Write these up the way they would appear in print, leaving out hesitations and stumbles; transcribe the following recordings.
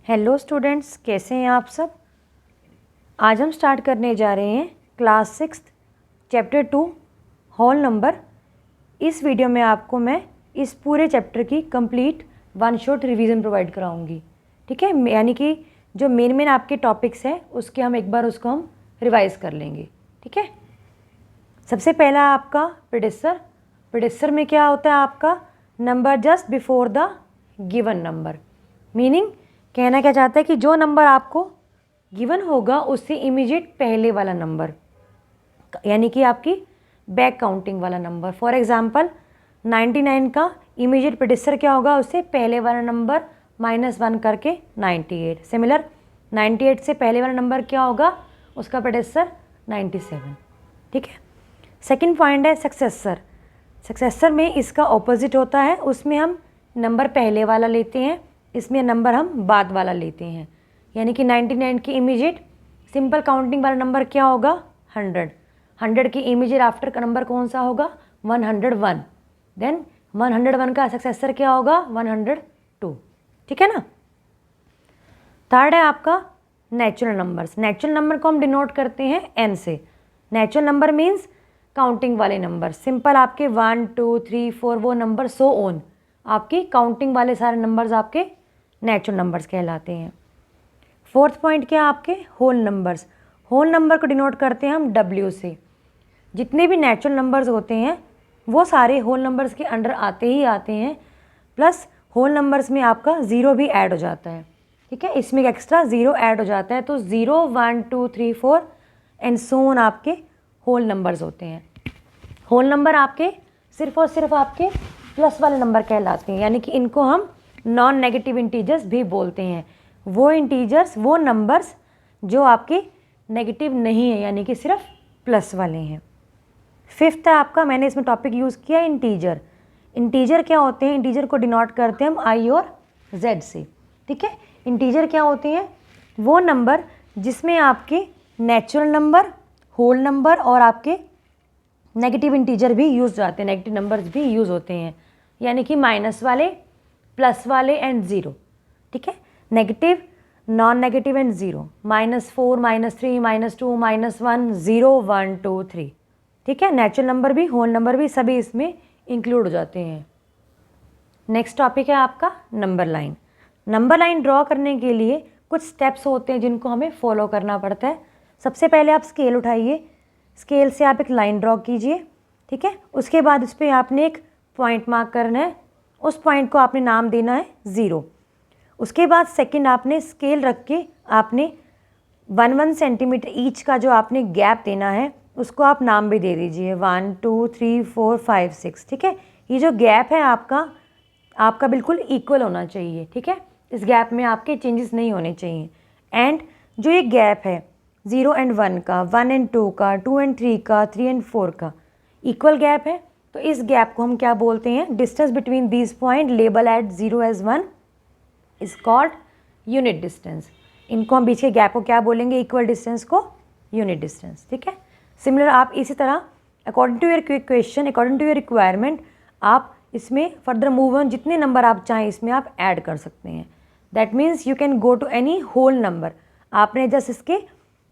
Hello students, कैसे हैं आप सब। आज हम स्टार्ट करने जा रहे हैं क्लास 6 चैप्टर 2 होल नंबर। इस वीडियो में आपको मैं इस पूरे चैप्टर की complete one shot revision provide कराऊंगी। ठीक है, यानी कि जो मेन आपके टॉपिक्स हैं उसके हम एक बार उसको हम रिवाइज कर लेंगे। ठीक है, सबसे पहला आपका प्रेडिसर। प्रेडिसर में क्या होता है आपका number just before the given number. Meaning कहना क्या चाहता है कि जो नंबर आपको गिवन होगा उससे इमीडिएट पहले वाला नंबर, यानी कि आपकी बैक काउंटिंग वाला नंबर। फॉर एग्जांपल 99 का इमीडिएट प्रेडिसर क्या होगा, उससे पहले वाला नंबर -1 करके 98। सिमिलर 98 से पहले वाला नंबर क्या होगा, उसका प्रेडिसर 97। ठीक है, सेकंड पॉइंट है सक्सेसर। सक्सेसर में इसका ऑपोजिट होता है, उसमें हम नंबर पहले वाला लेते हैं, इसमें नंबर हम बाद वाला लेते हैं। यानी कि 99 की इमीडिएट सिंपल काउंटिंग वाला नंबर क्या होगा 100। 100 की इमीडिएट आफ्टर का नंबर कौन सा होगा 101। देन 101 का सक्सेसर क्या होगा 102। ठीक है ना। थर्ड है आपका नेचुरल नंबर्स। नेचुरल नंबर को हम डिनोट करते हैं n से। नेचुरल नंबर मीन्स काउंटिंग वाले नंबर। सिंपल आपके 1 2 3 4 वो नंबर सो ऑन, आपकी काउंटिंग वाले सारे नंबर्स आपके नेचुरल नंबर्स कहलाते हैं। फोर्थ पॉइंट क्या आपके होल नंबर्स। होल नंबर को डिनोट करते हैं हम W से। जितने भी नेचुरल नंबर्स होते हैं वो सारे होल नंबर्स के अंडर आते ही आते हैं, प्लस होल नंबर्स में आपका ज़ीरो भी ऐड हो जाता है। ठीक है, इसमें एक एक्स्ट्रा ज़ीरो ऐड हो जाता है, तो 0 1 2 3 4 एंड सो ऑन आपके होल नंबर्स होते हैं। होल नंबर आपके सिर्फ और सिर्फ आपके प्लस वाले नंबर कहलाते हैं, यानी कि इनको हम नॉन नेगेटिव इंटीजर्स भी बोलते हैं। वो इंटीजर्स, वो नंबर्स जो आपके नेगेटिव नहीं है, यानी कि सिर्फ प्लस वाले हैं। फिफ्थ है आपका, मैंने इसमें टॉपिक यूज़ किया इंटीजर। इंटीजर क्या होते हैं, इंटीजर को डिनोट करते हैं हम I और Z से। ठीक है, इंटीजर क्या होते हैं, वो नंबर जिसमें आपके नेचुरल नंबर, होल नंबर और आपके नेगेटिव इंटीजर भी यूज़ जाते हैं, नेगेटिव नंबर्स भी यूज़ होते हैं, यानी कि माइनस वाले, प्लस वाले एंड ज़ीरो। ठीक है, negative, non negative and zero, -4 -3 -2 -1 0 1 2 3। ठीक है, नेचुरल नंबर भी, होल नंबर भी, सभी इसमें इंक्लूड हो जाते हैं। नेक्स्ट टॉपिक है आपका number line. Number line draw करने के लिए कुछ स्टेप्स होते हैं जिनको हमें फॉलो करना पड़ता है। सबसे पहले आप स्केल उठाइए, स्केल से आप एक लाइन ड्रॉ कीजिए। ठीक है, उसके बाद उस पर आपने एक पॉइंट मार्क करना है, उस पॉइंट को आपने नाम देना है 0। उसके बाद सेकंड आपने स्केल रख के आपने 1 सेंटीमीटर ईच का जो आपने गैप देना है उसको आप नाम भी दे दीजिए 1 2 3 4 5 6। ठीक है, ये जो गैप है आपका बिल्कुल इक्वल होना चाहिए। ठीक है, इस गैप में आपके चेंजेस नहीं होने चाहिए। एंड जो ये गैप है 0 एंड 1 का, 1 एंड 2 का, 2 एंड 3 का, 3 एंड 4 का इक्वल गैप है, तो इस गैप को हम क्या बोलते हैं, distance between these point label at 0 as 1 is called unit distance. इनको हम बीच के गैप को क्या बोलेंगे, इक्वल डिस्टेंस को यूनिट डिस्टेंस। ठीक है, सिमिलर आप इसी तरह according to your question, according to your requirement आप इसमें फर्दर मूव ऑन, जितने नंबर आप चाहें इसमें आप ऐड कर सकते हैं। That means you can go to any whole number. आपने जस्ट इसके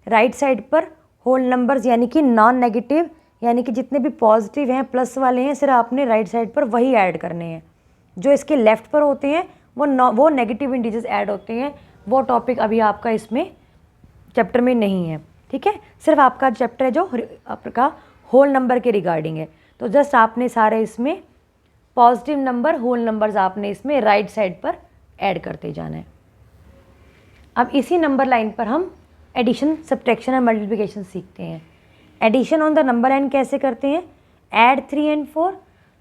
राइट साइड पर होल नंबर्स, यानी कि नॉन नेगेटिव, यानी कि जितने भी पॉजिटिव हैं, प्लस वाले हैं, सिर्फ आपने राइट साइड पर वही ऐड करने हैं। जो इसके लेफ़्ट पर होते हैं वो नेगेटिव इंटीजर्स ऐड होते हैं। वो टॉपिक अभी आपका इसमें चैप्टर में नहीं है। ठीक है, सिर्फ आपका चैप्टर है जो आपका होल नंबर के रिगार्डिंग है, तो जस्ट आपने सारे इसमें पॉजिटिव नंबर, होल नंबर्स आपने इसमें राइट साइड पर ऐड करते जाना है। अब इसी नंबर लाइन पर हम एडिशन, सब्ट्रैक्शन और मल्टीप्लिकेशन सीखते हैं। Addition on the number line कैसे करते हैं, ऐड 3 एंड 4।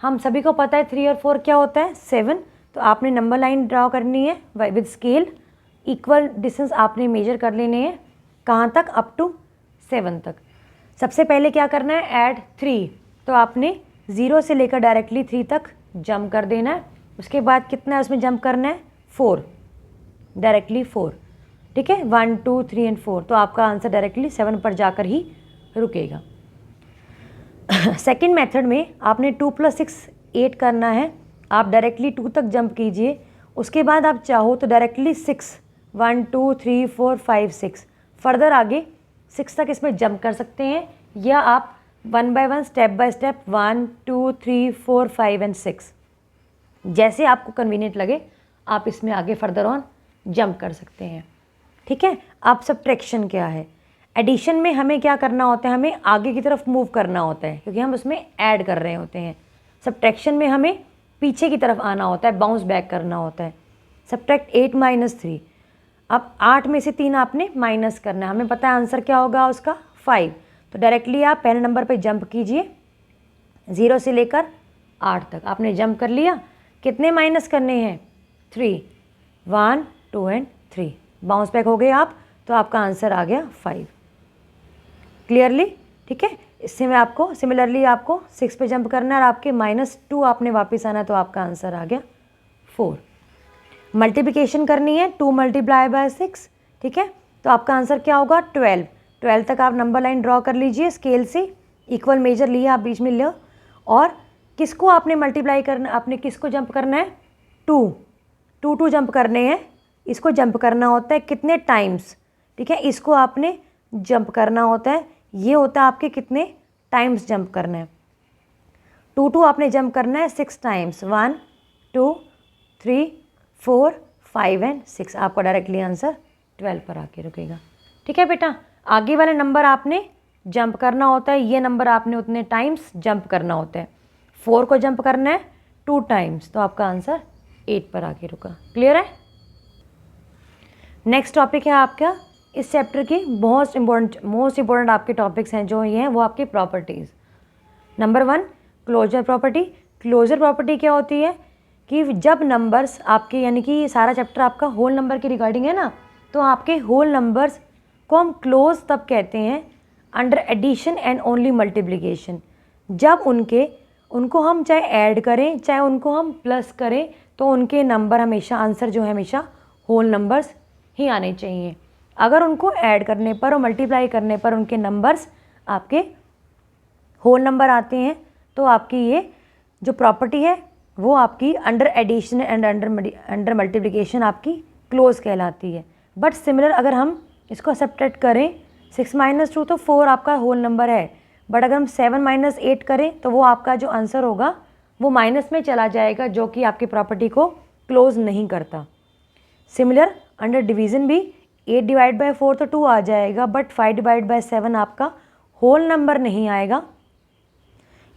हम सभी को पता है 3 और 4 क्या होता है 7। तो आपने नंबर लाइन ड्रॉ करनी है विद स्केल, इक्वल डिस्टेंस आपने मेजर कर लेने हैं, कहाँ तक, अप टू 7 तक। सबसे पहले क्या करना है, ऐड 3, तो आपने 0 से लेकर डायरेक्टली 3 तक जंप कर देना है। उसके बाद कितना है उसमें जंप करना है 4, डायरेक्टली 4। ठीक है, 1 2 3 एंड 4, तो आपका आंसर डायरेक्टली 7 पर जाकर ही रुकेगा। सेकेंड मेथड में आपने 2 + 6 8 करना है, आप डायरेक्टली 2 तक जंप कीजिए। उसके बाद आप चाहो तो डायरेक्टली 6 1 2 3 4 5 6। फर्दर आगे 6 तक इसमें जंप कर सकते हैं, या आप 1 by 1 step by step 1 2 3 4 5 and 6 जैसे आपको कन्वीनियंट लगे आप इसमें आगे फर्दर ऑन जंप कर सकते हैं। ठीक है। अब सब्ट्रैक्शन क्या है? एडिशन में हमें क्या करना होता है, हमें आगे की तरफ मूव करना होता है क्योंकि हम उसमें ऐड कर रहे होते हैं। सब्ट्रैक्शन में हमें पीछे की तरफ आना होता है, बाउंस बैक करना होता है। सब्ट्रैक्ट 8 - 3। अब 8 में से 3 आपने माइनस करना है, हमें पता है आंसर क्या होगा उसका 5। तो डायरेक्टली आप पहले नंबर पे जंप कीजिए, 0 से लेकर 8 तक आपने जंप कर लिया। कितने माइनस करने हैं? 3, 1 2 एंड 3। बाउंस बैक हो गए आप, तो आपका आंसर आ गया 5। क्लियरली? ठीक है। इससे में आपको सिमिलरली आपको 6 पे जंप करना है और आपके -2 आपने वापस आना, तो आपका आंसर आ गया 4। मल्टीप्लिकेशन करनी है, 2 × 6। ठीक है। तो आपका आंसर क्या होगा? 12। 12 तक आप नंबर लाइन ड्रॉ कर लीजिए स्केल से, इक्वल मेजर लिए आप बीच में लो, और किसको आपने मल्टीप्लाई करना, आपने किसको जंप करना है? 2 जंप करने हैं। इसको जंप करना होता है कितने टाइम्स? ठीक है, इसको आपने जंप करना होता है, ये होता है आपके कितने टाइम्स जंप करना है। 2 आपने जंप करना है 6 टाइम्स, 1 2 3 4 5 एंड 6। आपका डायरेक्टली आंसर 12 पर आके रुकेगा। ठीक है बेटा, आगे वाले नंबर आपने जंप करना होता है, ये नंबर आपने उतने टाइम्स जंप करना होता है। 4 को जंप करना है 2 टाइम्स, तो आपका आंसर 8 पर आके रुका। क्लियर है? नेक्स्ट टॉपिक है आपका इस चैप्टर की मोस्ट इम्पोर्टेंट आपके टॉपिक्स हैं जो ये हैं, वो आपकी properties. Number 1, closure property. Closure property क्या होती है कि जब नंबर्स आपके, यानी कि ये सारा चैप्टर आपका होल नंबर के रिगार्डिंग है ना, तो आपके होल नंबर्स को हम क्लोज तब कहते हैं under addition and only multiplication. जब उनको हम चाहे ऐड करें चाहे उनको हम प्लस करें, तो उनके नंबर हमेशा, आंसर जो है हमेशा होल नंबर्स ही आने चाहिए। अगर उनको ऐड करने पर और मल्टीप्लाई करने पर उनके नंबर्स आपके होल नंबर आते हैं, तो आपकी ये जो प्रॉपर्टी है वो आपकी under addition and under multiplication आपकी क्लोज कहलाती है। बट सिमिलर अगर हम इसको सब्ट्रैक्ट करें, 6 - 2 तो 4 आपका होल नंबर है, बट अगर हम 7 - 8 करें तो वो आपका जो आंसर होगा वो माइनस में चला जाएगा, जो कि आपकी प्रॉपर्टी को क्लोज नहीं करता। सिमिलर अंडर डिवीज़न भी 8/4 तो 2 आ जाएगा, बट 5/7 आपका होल नंबर नहीं आएगा।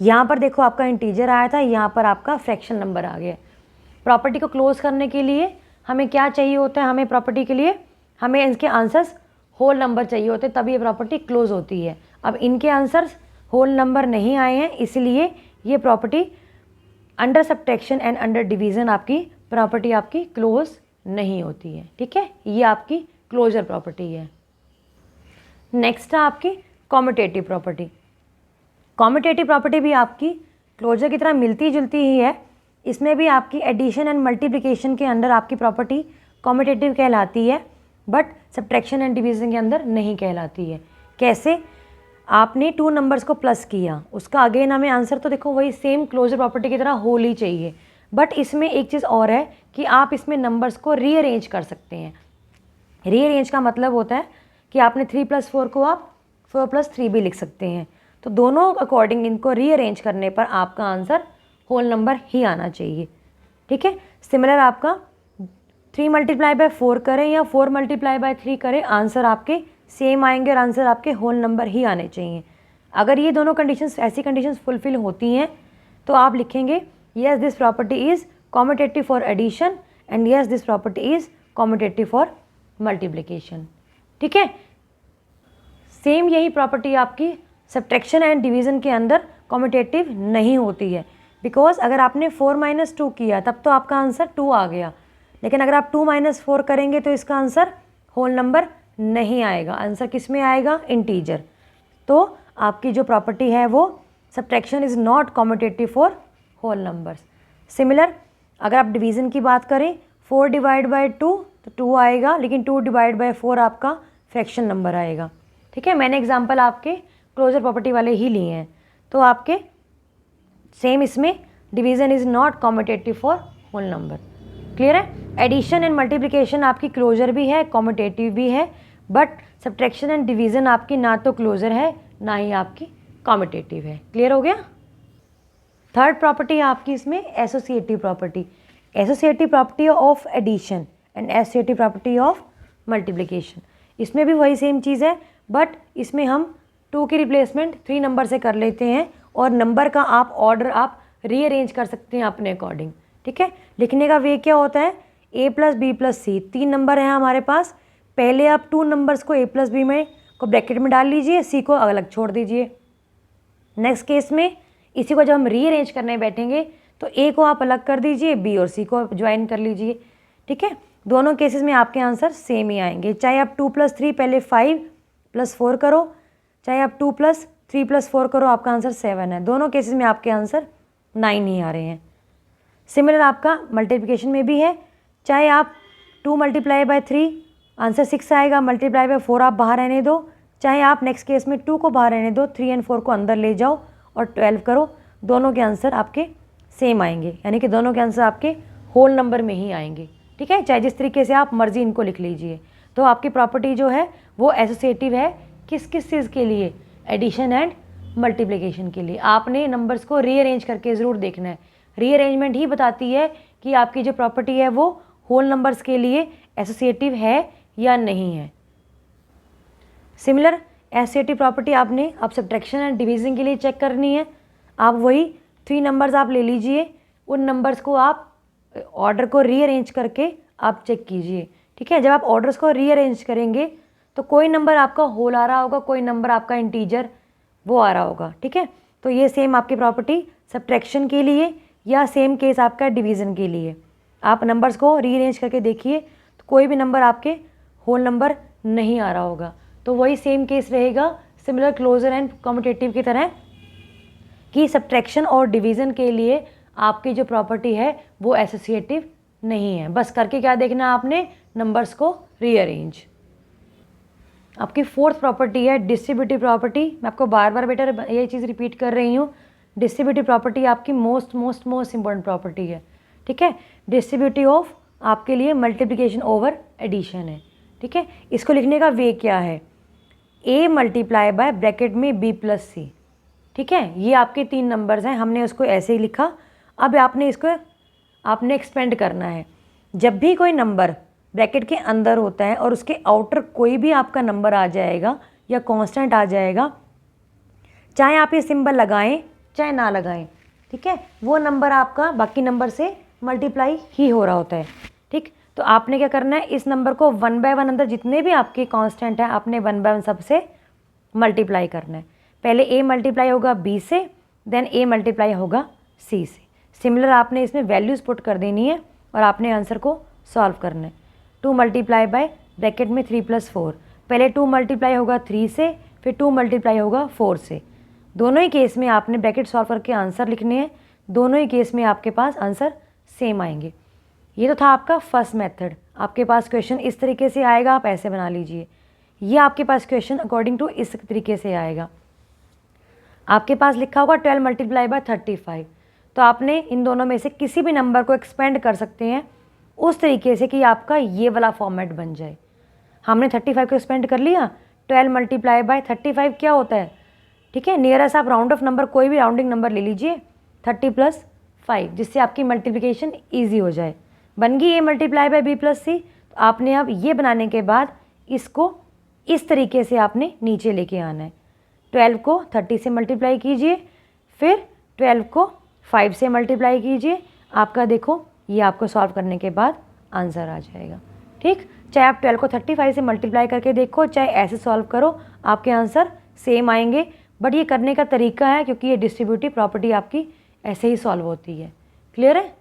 यहाँ पर देखो आपका इंटीजर आया था, यहाँ पर आपका फ्रैक्शन नंबर आ गया। प्रॉपर्टी को क्लोज करने के लिए हमें क्या चाहिए होता है? हमें प्रॉपर्टी के लिए हमें इनके आंसर्स होल नंबर चाहिए होते हैं, तभी ये प्रॉपर्टी क्लोज होती है। अब इनके आंसर्स होल नंबर नहीं आए हैं, इसलिए ये property under subtraction and under division आपकी प्रॉपर्टी आपकी क्लोज नहीं होती है। ठीक है, ये आपकी क्लोजर प्रॉपर्टी है। नेक्स्ट है आपकी कॉम्यूटेटिव प्रॉपर्टी। कॉम्यूटेटिव प्रॉपर्टी भी आपकी क्लोजर की तरह मिलती जुलती ही है। इसमें भी आपकी एडिशन एंड मल्टीप्लिकेशन के अंदर आपकी प्रॉपर्टी कॉम्यूटेटिव कहलाती है, बट सब्ट्रैक्शन एंड डिवीज़न के अंदर नहीं कहलाती है। कैसे? आपने 2 नंबर्स को प्लस किया, उसका अगेन हमें आंसर तो देखो वही सेम क्लोजर प्रॉपर्टी की तरह होल ही चाहिए, बट इसमें एक चीज़ और है कि आप इसमें नंबर्स को रीअरेंज कर सकते हैं। रीअरेंज का मतलब होता है कि आपने 3 + 4 को आप 4 + 3 भी लिख सकते हैं। तो दोनों अकॉर्डिंग इनको रीअरेंज करने पर आपका आंसर होल नंबर ही आना चाहिए। ठीक है, सिमिलर आपका 3 × 4 करें या 4 × 3 करें, आंसर आपके सेम आएंगे और आंसर आपके होल नंबर ही आने चाहिए। अगर ये दोनों कंडीशंस, ऐसी कंडीशंस फुलफिल होती हैं, तो आप लिखेंगे yes this property is commutative for addition and yes this property is commutative for multiplication. ठीक है, सेम यही प्रॉपर्टी आपकी सब्ट्रैक्शन एंड डिवीज़न के अंदर कॉम्यूटेटिव नहीं होती है, बिकॉज अगर आपने 4 - 2 किया तब तो आपका आंसर 2 आ गया, लेकिन अगर आप 2 - 4 करेंगे तो इसका आंसर होल नंबर नहीं आएगा। आंसर किस में आएगा? इंटीजर। तो आपकी जो प्रॉपर्टी है वो subtraction is not commutative for whole numbers. Similar अगर आप डिवीज़न की बात करें, 4/2 तो 2 आएगा, लेकिन 2/4 आपका फ्रैक्शन नंबर आएगा। ठीक है, मैंने एग्जांपल आपके क्लोजर प्रॉपर्टी वाले ही लिए हैं, तो आपके सेम इसमें division is not commutative for whole number. Clear है। एडिशन एंड मल्टीप्लिकेशन आपकी क्लोजर भी है, कॉम्यूटेटिव भी है, बट सब्ट्रैक्शन एंड डिवीज़न आपकी ना तो क्लोजर है ना ही आपकी कॉम्यूटेटिव है। क्लियर हो गया। थर्ड प्रॉपर्टी आपकी इसमें associative property, associative property of addition and associative property of multiplication. इसमें भी वही सेम चीज़ है, बट इसमें हम 2 की रिप्लेसमेंट 3 नंबर से कर लेते हैं और नंबर का आप ऑर्डर आप रीअरेंज कर सकते हैं अपने अकॉर्डिंग। ठीक है, लिखने का वे क्या होता है, a + b + c, 3 नंबर हैं हमारे पास। पहले आप 2 नंबर्स को a + b में को ब्रैकेट में डाल लीजिए, c को अलग छोड़ दीजिए। नेक्स्ट केस में इसी को जब हम रीअरेंज करने बैठेंगे तो a को आप अलग कर दीजिए, b और c को ज्वाइन कर लीजिए। ठीक है, दोनों केसेस में आपके आंसर सेम ही आएंगे, चाहे आप 2 + 3 पहले 5 + 4 करो, चाहे आप 2 + 3 + 4 करो, आपका आंसर 7 है। दोनों केसेस में आपके आंसर 9 ही आ रहे हैं। सिमिलर आपका मल्टीप्लिकेशन में भी है, चाहे आप 2 × 3 आंसर 6 आएगा, × 4 आप बाहर रहने दो, चाहे आप नेक्स्ट केस में 2 को बाहर रहने दो, 3 और 4 को अंदर ले जाओ और 12 करो, दोनों के आंसर आपके सेम आएंगे, यानी कि दोनों के आंसर आपके होल नंबर में ही आएंगे। ठीक है, चाहे जिस तरीके से आप मर्जी इनको लिख लीजिए। तो आपकी प्रॉपर्टी जो है वो एसोसिएटिव है, किस किस चीज़ के लिए, एडिशन एंड मल्टीप्लिकेशन के लिए। आपने नंबर्स को रीअरेंज करके ज़रूर देखना है, रीअरेंजमेंट ही बताती है कि आपकी जो प्रॉपर्टी है वो होल नंबर्स के लिए एसोसिएटिव है या नहीं है। सिमिलर एसोसिएटिव प्रॉपर्टी आपने अब सब्ट्रैक्शन एंड डिवीजन के लिए चेक करनी है। आप वही 3 नंबर्स आप ले लीजिए, उन नंबर्स को आप ऑर्डर को रीअरेंज करके आप चेक कीजिए। ठीक है, जब आप ऑर्डर्स को रीअरेंज करेंगे तो कोई नंबर आपका होल आ रहा होगा, कोई नंबर आपका इंटीजर वो आ रहा होगा। ठीक है, तो ये सेम आपकी प्रॉपर्टी सब्ट्रैक्शन के लिए या सेम केस आपका डिवीज़न के लिए। आप नंबर्स को रीअरेंज करके देखिए तो कोई भी नंबर आपके होल नंबर नहीं आ रहा होगा, तो वही सेम केस रहेगा सिमिलर क्लोजर एंड कॉम्यूटेटिव की तरह कि सब्ट्रैक्शन और डिवीज़न के लिए आपकी जो प्रॉपर्टी है वो एसोसिएटिव नहीं है। बस करके क्या देखना है आपने, नंबर्स को रीअरेंज। आपकी फोर्थ प्रॉपर्टी है डिस्ट्रीब्यूटिव प्रॉपर्टी। मैं आपको बार बार बेटा ये चीज़ रिपीट कर रही हूँ, डिस्ट्रीब्यूटिव प्रॉपर्टी आपकी मोस्ट इंपॉर्टेंट प्रॉपर्टी है। ठीक है, डिस्ट्रीब्यूटिव ऑफ आपके लिए मल्टीप्लिकेशन ओवर एडिशन है। ठीक है, इसको लिखने का वे क्या है, a × ब्रैकेट में b + c। ठीक है, ये आपके 3 नंबर्स हैं, हमने उसको ऐसे ही लिखा। अब आपने इसको आपने एक्सपेंड करना है। जब भी कोई नंबर ब्रैकेट के अंदर होता है और उसके आउटर कोई भी आपका नंबर आ जाएगा या कांस्टेंट आ जाएगा, चाहे आप ये सिंबल लगाएं चाहे ना लगाएं, ठीक है, वो नंबर आपका बाकी नंबर से मल्टीप्लाई ही हो रहा होता है। ठीक, तो आपने क्या करना है, इस नंबर को 1 बाय 1 अंदर जितने भी आपके कांस्टेंट हैं आपने 1 बाय 1 सबसे मल्टीप्लाई करना है। पहले a मल्टीप्लाई होगा b से, देन a मल्टीप्लाई होगा c से। सिमिलर आपने इसमें वैल्यूज़ पुट कर देनी है और आपने आंसर को सॉल्व करना है। 2 × ब्रैकेट में 3 + 4, पहले 2 मल्टीप्लाई होगा 3 से, फिर 2 मल्टीप्लाई होगा 4 से। दोनों ही केस में आपने ब्रैकेट सॉल्व करके आंसर लिखने हैं, दोनों ही केस में आपके पास आंसर सेम आएंगे। ये तो था आपका फर्स्ट मेथड। आपके पास क्वेश्चन इस तरीके से आएगा, आप ऐसे बना लीजिए। ये आपके पास क्वेश्चन अकॉर्डिंग टू इस तरीके से आएगा। आपके पास लिखा होगा 12 × 35, तो आपने इन दोनों में से किसी भी नंबर को एक्सपेंड कर सकते हैं उस तरीके से कि आपका ये वाला फॉर्मेट बन जाए। हमने 35 को एक्सपेंड कर लिया, 12 × 35 क्या होता है, ठीक है, नियरेस्ट आप राउंड ऑफ नंबर कोई भी राउंडिंग नंबर ले लीजिए, 30 + 5, जिससे आपकी मल्टीप्लिकेशन ईजी हो जाए। बन गई a × b + c। तो आपने अब ये बनाने के बाद इसको इस तरीके से आपने नीचे लेके आना है। 12 को 30 से मल्टीप्लाई कीजिए, फिर 12 को 5 से मल्टीप्लाई कीजिए। आपका देखो ये आपको सॉल्व करने के बाद आंसर आ जाएगा। ठीक, चाहे आप 12 को 35 से मल्टीप्लाई करके देखो, चाहे ऐसे सॉल्व करो, आपके आंसर सेम आएंगे। बट ये करने का तरीका है, क्योंकि ये डिस्ट्रीब्यूटिव प्रॉपर्टी आपकी ऐसे ही सॉल्व होती है। क्लियर है।